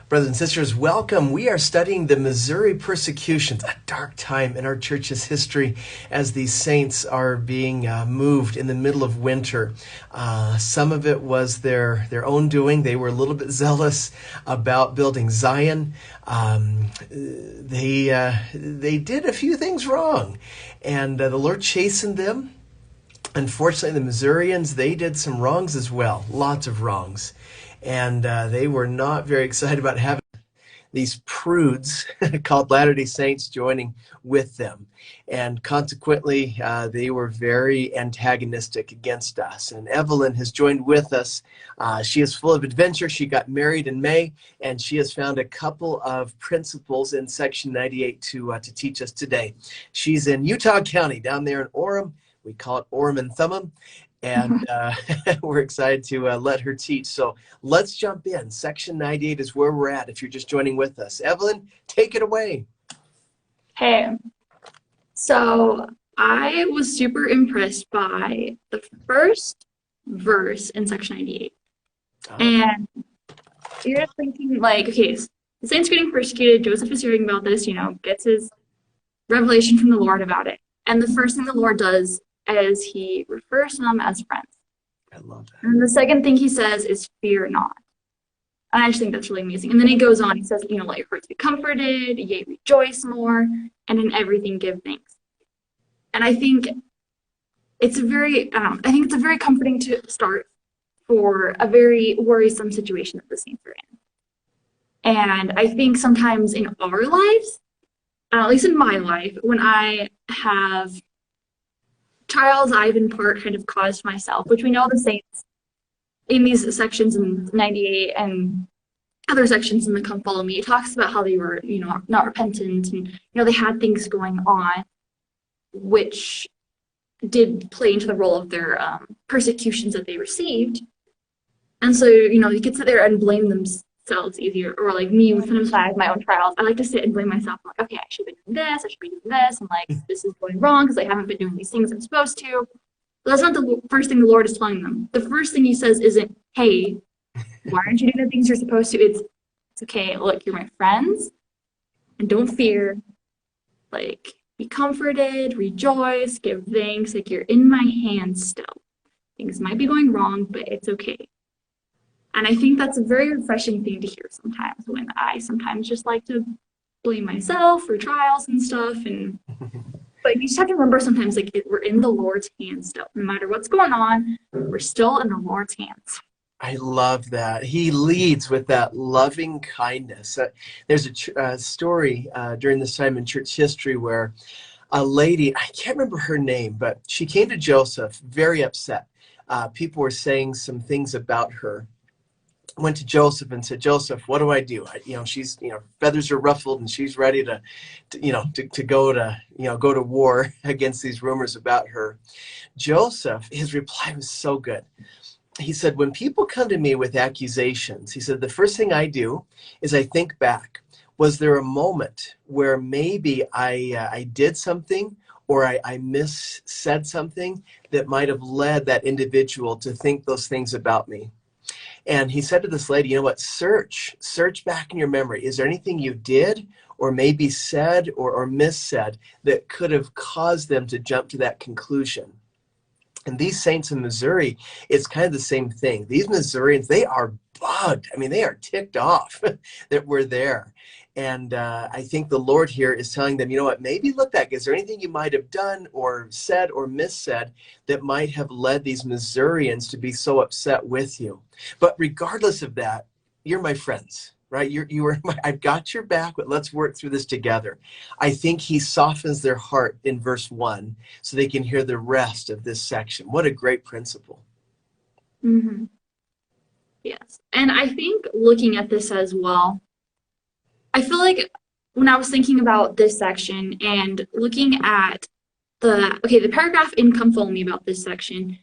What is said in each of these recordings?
Brothers and sisters, welcome. We are studying the Missouri persecutions, a dark time in our church's history as these saints are being moved in the middle of winter. Some of it was their own doing. They were a little bit zealous about building Zion. They did a few things wrong, and the Lord chastened them. Unfortunately, the Missourians, they did some wrongs as well, lots of wrongs. And they were not very excited about having these prudes called Latter-day Saints joining with them. And consequently, they were very antagonistic against us. And Evelyn has joined with us. She is full of adventure. She got married in May, and she has found a couple of principles in Section 98 to teach us today. She's in Utah County, down there in Orem. We call it Orem and Thummim. And we're excited to let her teach. So let's jump in. Section 98 is where we're at if you're just joining with us. Evelyn, take it away. Hey, so I was super impressed by the first verse in Section 98. And you're thinking, like, okay, so the saints getting persecuted, Joseph is hearing about this, gets his revelation from the Lord about it. And the first thing the Lord does is he refers to them as friends. I love that. And the second thing he says is fear not. And I just think that's really amazing. And then he goes on, he says, let your hearts be comforted, yea, rejoice more, and in everything give thanks. And I think it's a very comforting to start for a very worrisome situation that the saints are in. And I think sometimes in our lives, at least in my life, when I have trials I've in part kind of caused myself, which we know the saints in these sections in 98 and other sections in the Come Follow Me, it talks about how they were, not repentant and, they had things going on, which did play into the role of their persecutions that they received. And so, you could sit there and blame themselves easier, or like me, sometimes when I have my own trials, I like to sit and blame myself. I'm like, okay, I should be doing this, I should be doing this, and like this is going wrong because I haven't been doing these things I'm supposed to. But that's not the first thing the Lord is telling them. The first thing he says isn't, hey, why aren't you doing the things you're supposed to? It's okay, look, you're my friends, and don't fear. Like, be comforted, rejoice, give thanks, like you're in my hands still. Things might be going wrong, but it's okay. And I think that's a very refreshing thing to hear sometimes, when I sometimes just like to blame myself for trials and stuff. But you just have to remember sometimes, like, we're in the Lord's hands still. No matter what's going on, we're still in the Lord's hands. I love that. He leads with that loving kindness. There's a story during this time in church history where a lady, I can't remember her name, but she came to Joseph very upset. People were saying some things about her. Went to Joseph and said, Joseph, what do I do? She's, feathers are ruffled and she's ready to go to war against these rumors about her. Joseph, his reply was so good. He said, when people come to me with accusations, he said, the first thing I do is I think back. Was there a moment where maybe I did something or I missaid something that might have led that individual to think those things about me? And he said to this lady, you know what, search back in your memory. Is there anything you did or maybe said or missaid that could have caused them to jump to that conclusion? And these saints in Missouri, it's kind of the same thing. These Missourians, they are bugged. I mean, they are ticked off that we're there. And I think the Lord here is telling them, you know what, maybe look back. Is there anything you might have done or said or missaid that might have led these Missourians to be so upset with you? But regardless of that, you're my friends, right? I've got your back, but let's work through this together. I think he softens their heart in verse 1 so they can hear the rest of this section. What a great principle. Mm-hmm. Yes. And I think looking at this as well, I feel like when I was thinking about this section and looking at the paragraph in Come Follow Me about this section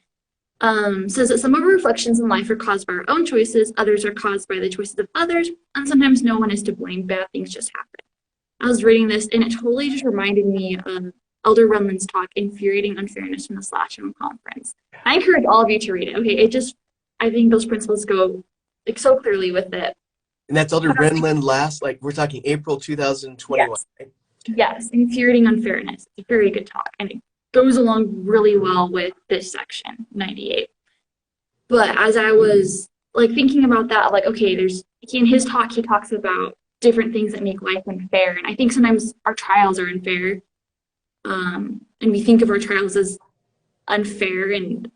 says that some of our reflections in life are caused by our own choices, others are caused by the choices of others, and sometimes no one is to blame. Bad things just happen. I was reading this and it totally just reminded me of Elder Runland's talk, Infuriating Unfairness from the Slashdom Conference. I encourage all of you to read it. Okay, I think those principles go like so clearly with it. And that's Elder Renlund last, like we're talking April 2021. Yes. Yes, infuriating unfairness. It's a very good talk, and it goes along really well with this section, 98. But as I was like thinking about that, like, okay, in his talk, he talks about different things that make life unfair. And I think sometimes our trials are unfair. And we think of our trials as unfair. And,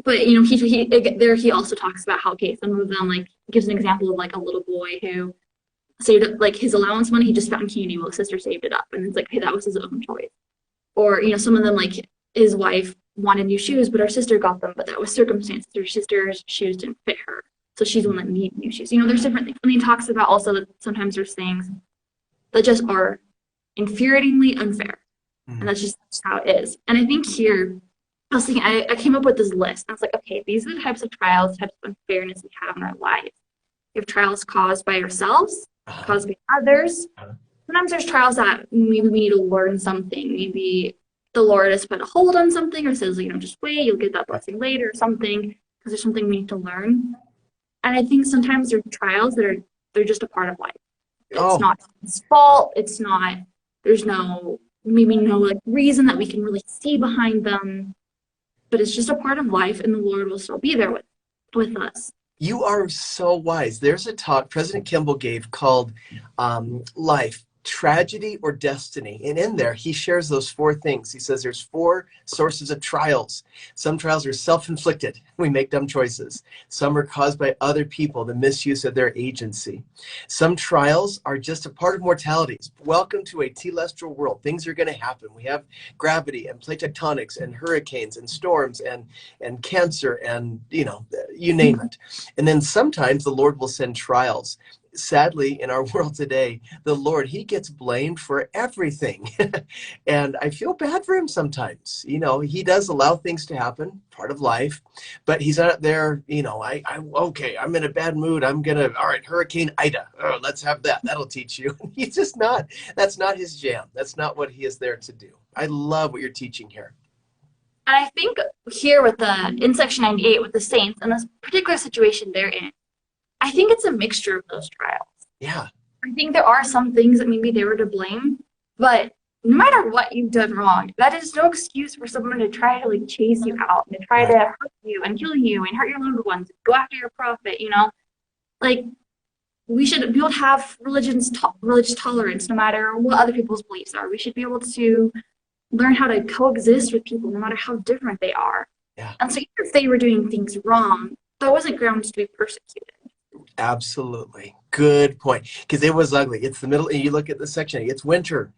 but, you know, he also talks about how, okay, some of them, like, gives an example of like a little boy who saved up, like, his allowance money, he just found candy while his sister saved it up. And it's like, hey, that was his own choice. Or, you know, some of them, like, his wife wanted new shoes, but her sister got them, but that was circumstance. Her sister's shoes didn't fit her. So she's the one that needs new shoes. You know, there's different things. And he talks about also that sometimes there's things that just are infuriatingly unfair. And that's just how it is. And I think here, I was thinking, I came up with this list. I was like, okay, these are the types of trials, types of unfairness we have in our lives. We have trials caused by ourselves, caused by others. Sometimes there's trials that maybe we need to learn something. Maybe the Lord has put a hold on something or says, you know, just wait, you'll get that blessing later or something, because there's something we need to learn. And I think sometimes there are trials that they're just a part of life. It's not his fault. It's not, there's maybe no like reason that we can really see behind them, but it's just a part of life, and the Lord will still be there with us. You are so wise. There's a talk President Kimball gave called Life, Tragedy, or Destiny. And in there, he shares those four things. He says there's four sources of trials. Some trials are self-inflicted. We make dumb choices. Some are caused by other people, the misuse of their agency. Some trials are just a part of mortality. Welcome to a telestial world. Things are going to happen. We have gravity and plate tectonics and hurricanes and storms and cancer and, you know, you name it. And then sometimes the Lord will send trials. Sadly, in our world today, the Lord, he gets blamed for everything. And I feel bad for him sometimes. You know, he does allow things to happen, part of life, but he's not there, you know, okay, I'm in a bad mood. All right, Hurricane Ida. Oh, let's have that. That'll teach you. He's just not, that's not his jam. That's not what he is there to do. I love what you're teaching here. And I think here in section 98 with the saints, and this particular situation they're in, I think it's a mixture of those trials. Yeah. I think there are some things that maybe they were to blame, but no matter what you've done wrong, that is no excuse for someone to try to like chase you out and to try to hurt you and kill you and hurt your loved ones, go after your profit, you know? Like, we should be able to have religious tolerance no matter what other people's beliefs are. We should be able to learn how to coexist with people no matter how different they are. Yeah. And so even if they were doing things wrong, that wasn't grounds to be persecuted. Absolutely. Good point. Because it was ugly. It's the middle, and you look at the section, it's winter,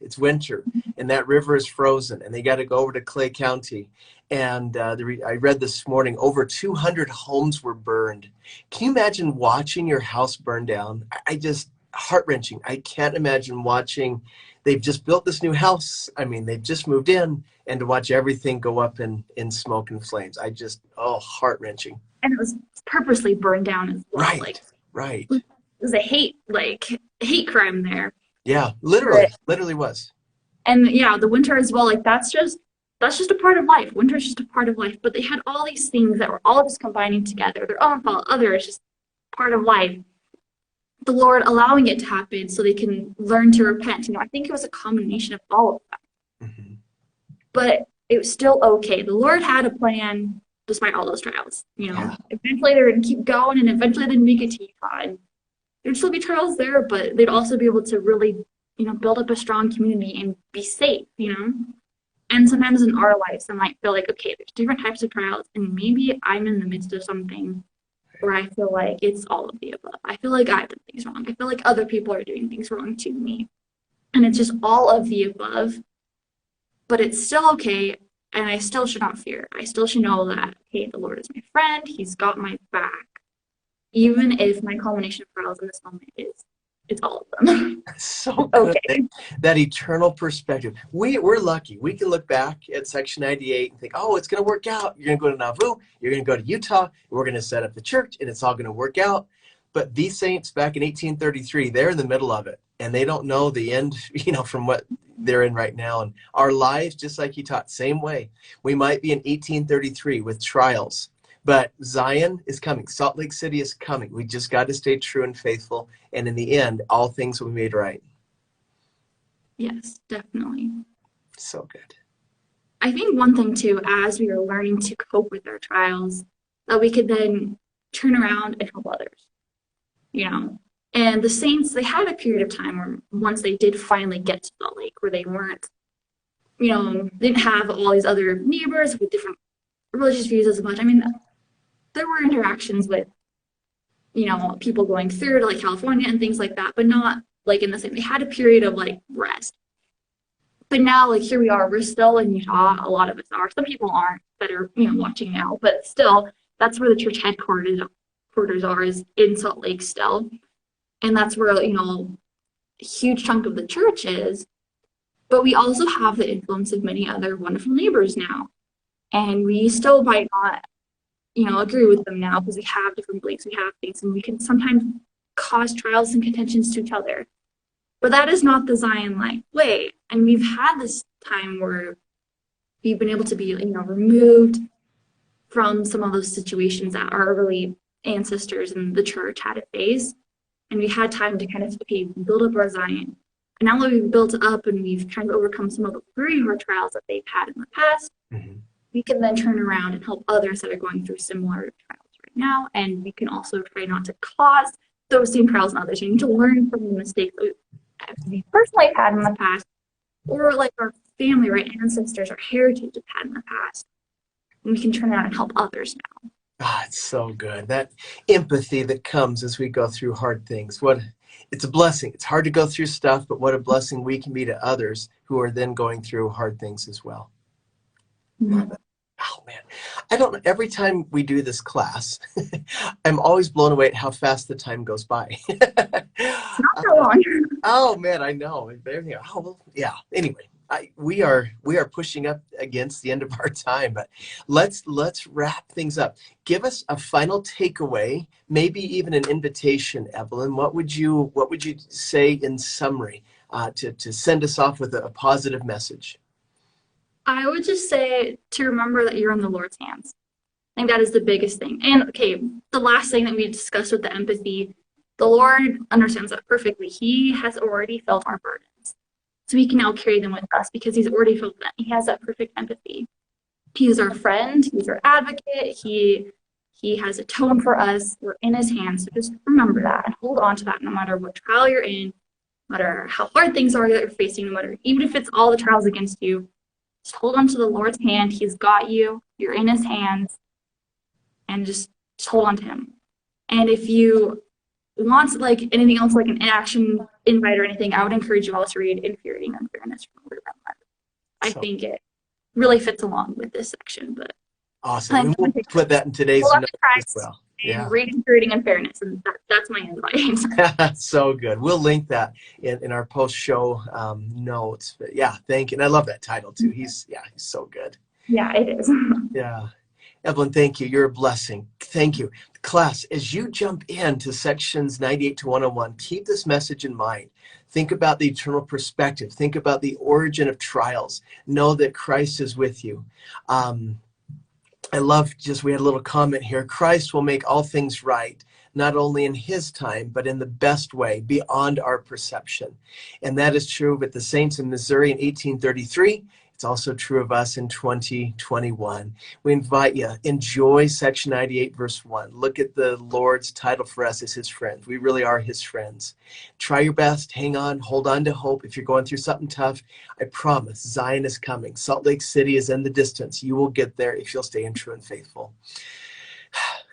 and that river is frozen, and they got to go over to Clay County. And I read this morning, over 200 homes were burned. Can you imagine watching your house burn down? I just, heart-wrenching. I can't imagine watching, they've just built this new house. I mean, they've just moved in, and to watch everything go up in smoke and flames. Heart-wrenching. And it was purposely burned down as well. Right. It was a hate crime there. Yeah, literally was. And yeah, the winter as well, like that's just a part of life. Winter is just a part of life. But they had all these things that were all just combining together. Their own fault, others, just part of life. The Lord allowing it to happen so they can learn to repent. You know, I think it was a combination of all of that. Mm-hmm. But it was still okay. The Lord had a plan despite all those trials. You know, Eventually they're going to keep going, and eventually they'd make it to Utah. And there'd still be trials there, but they'd also be able to really, you know, build up a strong community and be safe, you know. And sometimes in our lives, I might feel like, okay, there's different types of trials, and maybe I'm in the midst of something where I feel like it's all of the above. I feel like I've done things wrong. I feel like other people are doing things wrong to me. And it's just all of the above. But it's still okay. And I still should not fear. I still should know that, hey, the Lord is my friend. He's got my back. Even if my culmination of trials in this moment it's all of them. So good. Okay. That eternal perspective. We're lucky. We can look back at section 98 and think, oh, it's going to work out. You're going to go to Nauvoo. You're going to go to Utah. We're going to set up the church, and it's all going to work out. But these saints back in 1833, they're in the middle of it, and they don't know the end, you know, from what they're in right now. And our lives, just like you taught, same way. We might be in 1833 with trials, But Zion is coming. Salt Lake City is coming. We just got to stay true and faithful. And in the end, all things will be made right. Yes, definitely. So good. I think one thing too, as we are learning to cope with our trials, that we could then turn around and help others, you know. And the saints, they had a period of time where once they did finally get to Salt Lake, where they weren't, didn't have all these other neighbors with different religious views as much. I mean, there were interactions with, people going through to like California and things like that, but not like in the same. They had a period of like rest. But now, like here we are, we're still in Utah. A lot of us are. Some people aren't that are, watching now, but still, that's where the church headquarters are, is in Salt Lake still. And that's where, a huge chunk of the church is. But we also have the influence of many other wonderful neighbors now. And we still might not, agree with them now because we have different beliefs, we have things, and we can sometimes cause trials and contentions to each other. But that is not the Zion-like way. And we've had this time where we've been able to be, removed from some of those situations that our early ancestors in the church had to face. And we had time to kind of, build up our Zion. And now that we've built up and we've kind of overcome some of the very hard trials that they've had in the past, we can then turn around and help others that are going through similar trials right now. And we can also try not to cause those same trials in others. You need to learn from the mistakes that we personally have had in the past, or like our family, right, ancestors, our heritage have had in the past. And we can turn around and help others now. Ah, it's so good. That empathy that comes as we go through hard things. It's a blessing. It's hard to go through stuff, but what a blessing we can be to others who are then going through hard things as well. Oh man, I don't know. Every time we do this class, I'm always blown away at how fast the time goes by. Not so long. Oh man, I know. Oh, well, yeah. Anyway, we are pushing up against the end of our time, but let's wrap things up. Give us a final takeaway, maybe even an invitation, Evelyn. What would you say in summary to send us off with a positive message? I would just say to remember that you're in the Lord's hands. I think that is the biggest thing. And the last thing that we discussed with the empathy, the Lord understands that perfectly. He has already felt our burdens. So we can now carry them with us because he's already felt them. He has that perfect empathy. He's our friend. He's our advocate. He has atoned for us. We're in his hands. So just remember that and hold on to that no matter what trial you're in, no matter how hard things are that you're facing, no matter, even if it's all the trials against you, just hold on to the Lord's hand. He's got you. You're in his hands. And just hold on to him. And if you want like anything else, like an action invite or anything, I would encourage you all to read Infuriating Unfairness from Lord Brentland. I think it really fits along with this section. But awesome. We'll put that in today's notes as well. Yeah. Read Infuriating Unfairness, and that's my invite. So good. We'll link that in our post-show notes. But yeah, thank you. And I love that title too. He's so good. Yeah, it is. Yeah. Evelyn, thank you. You're a blessing. Thank you. Class, as you jump into sections 98 to 101, keep this message in mind. Think about the eternal perspective. Think about the origin of trials. Know that Christ is with you. I love we had a little comment here. Christ will make all things right, not only in his time, but in the best way, beyond our perception. And that is true with the saints in Missouri in 1833. It's also true of us in 2021. We invite you, enjoy section 98, verse 1. Look at the Lord's title for us as his friends. We really are his friends. Try your best, hang on, hold on to hope. If you're going through something tough, I promise Zion is coming. Salt Lake City is in the distance. You will get there if you'll stay in true and faithful.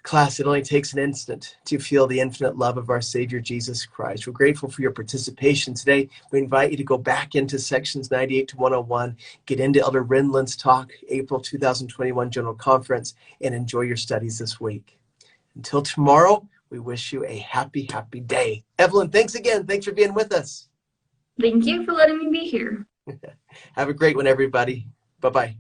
Class, it only takes an instant to feel the infinite love of our Savior, Jesus Christ. We're grateful for your participation today. We invite you to go back into sections 98 to 101, get into Elder Renlund's talk, April 2021 General Conference, and enjoy your studies this week. Until tomorrow, we wish you a happy, happy day. Evelyn, thanks again. Thanks for being with us. Thank you for letting me be here. Have a great one, everybody. Bye-bye.